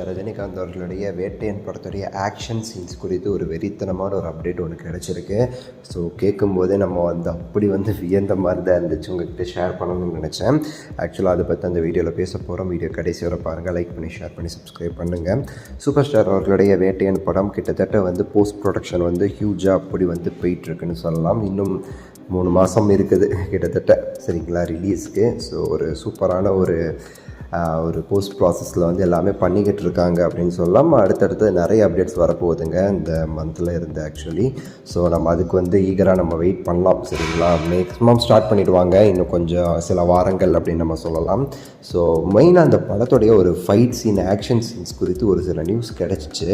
ரஜினிகாந்த் அவர்களுடைய வேட்டையன் படத்துடைய action scenes குறித்து ஒரு வெறித்தனமான ஒரு அப்டேட் ஒன்று கிடச்சிருக்கு. ஸோ கேட்கும்போதே நம்ம அப்படி வியந்த மாதிரி தான் இருந்துச்சு. உங்கள்கிட்ட ஷேர் பண்ணணும்னு நினச்சேன். ஆக்சுவலாக அதை பற்றி அந்த வீடியோவில் பேச போகிறோம். வீடியோ கடைசி வரை பாருங்கள், லைக் பண்ணி ஷேர் பண்ணி சப்ஸ்கிரைப் பண்ணுங்கள். சூப்பர் ஸ்டார் அவர்களுடைய வேட்டையன் படம் கிட்டத்தட்ட போஸ்ட் ப்ரொடக்ஷன் ஹியூஜாக அப்படி போயிட்டுருக்குன்னு சொல்லலாம். இன்னும் 3 மாதம் இருக்குது கிட்டத்தட்ட, சரிங்களா, ரிலீஸ்க்கு. ஸோ ஒரு சூப்பரான ஒரு போஸ்ட் ப்ராசஸில் எல்லாமே பண்ணிக்கிட்டு இருக்காங்க அப்படின்னு சொல்லலாம். அடுத்தடுத்து நிறைய அப்டேட்ஸ் வரப்போகுதுங்க இந்த மந்தில் இருந்து ஆக்சுவலி. ஸோ நம்ம அதுக்கு ஈகராக நம்ம வெயிட் பண்ணலாம், சரிங்களா. மேக்ஸிமம் ஸ்டார்ட் பண்ணிவிடுவாங்க இன்னும் கொஞ்சம் சில வாரங்கள் அப்படின்னு நம்ம சொல்லலாம். ஸோ மெயினாக அந்த படத்துடைய ஒரு ஃபைட் சீன், ஆக்ஷன் சீன்ஸ் குறித்து ஒரு சில நியூஸ் கிடச்சிச்சு.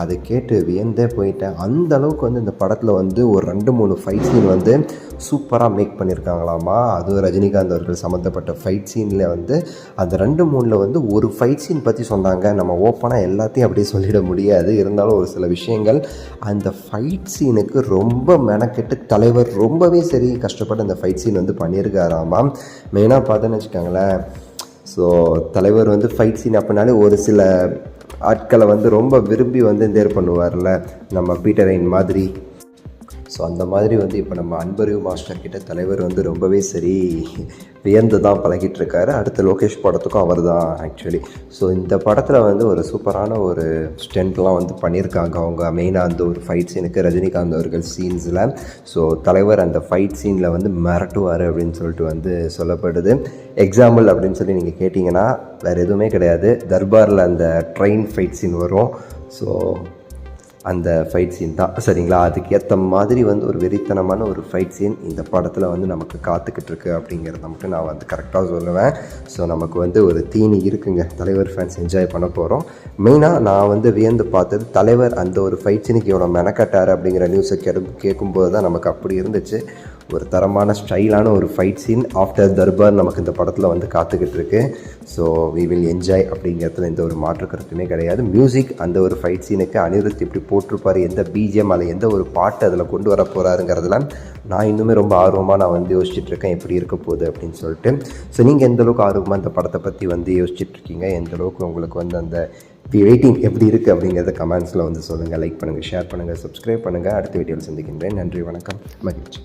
அதை கேட்டு வியந்தே போயிட்டேன். அந்த அளவுக்கு இந்த படத்தில் ஒரு 2-3 ஃபைட் சீன் சூப்பராக மேக் பண்ணியிருக்காங்களாமா. அதுவும் ரஜினிகாந்த் அவர்கள் சம்மந்தப்பட்ட ஃபைட் சீனில் அந்த 2-3 ஒரு ஃபைட் சீன் பற்றி சொன்னாங்க. நம்ம ஓப்பனாக எல்லாத்தையும் அப்படியே சொல்லிட முடியாது. இருந்தாலும் ஒரு சில விஷயங்கள் அந்த ஃபைட் சீனுக்கு ரொம்ப மெனக்கெட்டு தலைவர் ரொம்பவே சரி கஷ்டப்பட்டு அந்த ஃபைட் சீன் பண்ணியிருக்காராமா. மெயினாக பார்த்தோன்னு வச்சுக்கோங்களேன். ஸோ தலைவர் ஃபைட் சீன் அப்படின்னாலே ஒரு சில ஆட்களை ரொம்ப விரும்பி தேர் பண்ணுவார்ல, நம்ம பீட்டர் ரெயின் மாதிரி. ஸோ அந்த மாதிரி இப்போ நம்ம அன்பறிவு மாஸ்டர் கிட்ட தலைவர் ரொம்பவே சரி வியந்து தான் பழகிட்டுருக்காரு. அடுத்த லோகேஷ் படத்துக்கும் அவர் தான் ஆக்சுவலி. ஸோ இந்த படத்தில் ஒரு சூப்பரான ஒரு ஸ்டெண்ட்லாம் பண்ணியிருக்காங்க அவங்க. மெயினாக அந்த ஒரு ஃபைட் சீனுக்கு ரஜினிகாந்த் அவர்கள் சீன்ஸில். ஸோ தலைவர் அந்த ஃபைட் சீனில் மிரட்டுவார் அப்படின்னு சொல்லிட்டு சொல்லப்படுது. எக்ஸாம்பிள் அப்படின்னு சொல்லி நீங்கள் கேட்டிங்கன்னா வேறு எதுவுமே கிடையாது. தர்பாரில் அந்த ட்ரெயின் ஃபைட் சீன் வரும். ஸோ அந்த ஃபைட் சீன் தான், சரிங்களா. அதுக்கு ஏற்ற மாதிரி ஒரு வெறித்தனமான ஒரு ஃபைட் சீன் இந்த படத்தில் நமக்கு காத்துக்கிட்டு இருக்குது அப்படிங்கிறத மட்டும் நான் கரெக்டாக சொல்லுவேன். ஸோ நமக்கு ஒரு தீனி இருக்குங்க. தலைவர் ஃபேன்ஸ் என்ஜாய் பண்ண போகிறோம். மெயினாக நான் வியந்து பார்த்தது தலைவர் அந்த ஒரு ஃபைட் சீனுக்கு எவ்வளோ மெனக்கட்டார் அப்படிங்கிற நியூஸை கேட்கும்போது தான் நமக்கு அப்படி இருந்துச்சு. ஒரு தரமான ஸ்டைலான ஒரு ஃபைட் சீன் ஆஃப்டர் தர்பார் நமக்கு இந்த படத்தில் காத்துக்கிட்டு இருக்கு. ஸோ வி வில் என்ஜாய் அப்படிங்கிறதுல எந்த ஒரு மாற்று கருத்துமே கிடையாது. மியூசிக் அந்த ஒரு ஃபைட் சீனுக்கு அனிருத் இப்படி போட்டிருப்பார், எந்த பிஜிஎம் அதில் எந்த ஒரு பாட்டு அதில் கொண்டு வர போகிறாருங்கிறதுல நான் இன்னுமே ரொம்ப ஆர்வமாக நான் யோசிச்சுட்ருக்கேன் எப்படி இருக்க போகுது அப்படின்னு சொல்லிட்டு. ஸோ நீங்கள் எந்தளவுக்கு ஆர்வமாக இந்த படத்தை பற்றி யோசிச்சுட்ருக்கீங்க, எந்தளவுக்கு உங்களுக்கு அந்த வெயிட்டிங் எப்படி இருக்குது அப்படிங்கிறத கமெண்ட்ஸில் சொல்லுங்கள். லைக் பண்ணுங்கள், ஷேர் பண்ணுங்கள், சப்ஸ்கிரைப் பண்ணுங்கள். அடுத்த வீடியோவில் சந்திக்கின்றேன். நன்றி, வணக்கம், மகிழ்ச்சி.